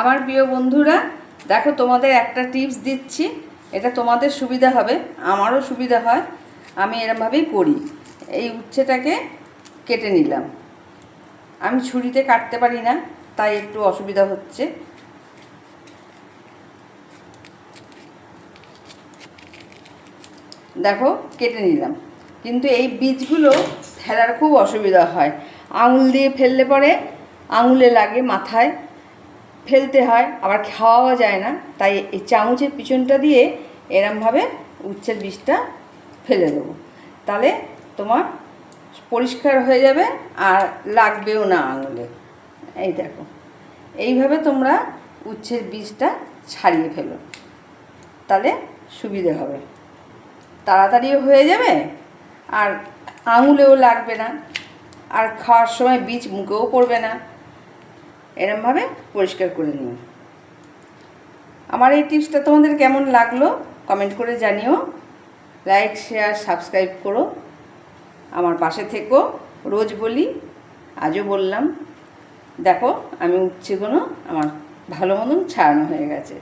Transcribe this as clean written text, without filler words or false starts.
আমার প্রিয় বন্ধুরা, দেখো তোমাদের একটা টিপস দিচ্ছি। এটা তোমাদের সুবিধা হবে, আমারও সুবিধা হয়। আমি এরমভাবেই করি। এই উচ্ছেটাকে কেটে নিলাম। আমি ছুরিতে কাটতে পারি না, তাই একটু অসুবিধা হচ্ছে। দেখো কেটে নিলাম, কিন্তু এই বীজগুলো ফেলার খুব অসুবিধা হয়। আঙুল দিয়ে ফেললে পরে আঙুলে লাগে, মাথায় ফেলতে হয়, আবার খাওয়াও যায় না। তাই এই চামচের পিছনটা দিয়ে এরমভাবে উচ্ছের বীজটা ফেলে দেবো, তাহলে তোমার পরিষ্কার হয়ে যাবে আর লাগবেও না আঙুলে। এই দেখো, এইভাবে তোমরা উচ্ছের বীজটা ছাড়িয়ে ফেলো, তাহলে সুবিধে হবে, তাড়াতাড়িও হয়ে যাবে আর আঙুলেও লাগবে না, আর খাওয়ার সময় বীজ মুখেও পড়বে না। এরমভাবে পরিষ্কার করে নিও। আমার এই টিপসটা তোমাদের কেমন লাগলো কমেন্ট করে জানিও। লাইক, শেয়ার, সাবস্ক্রাইব করো, আমার পাশে থেকো। রোজ বলি, আজও বললাম। দেখো আমি উচ্ছেগুলো আমার ভালো মতন ছাড়ানো হয়ে গেছে।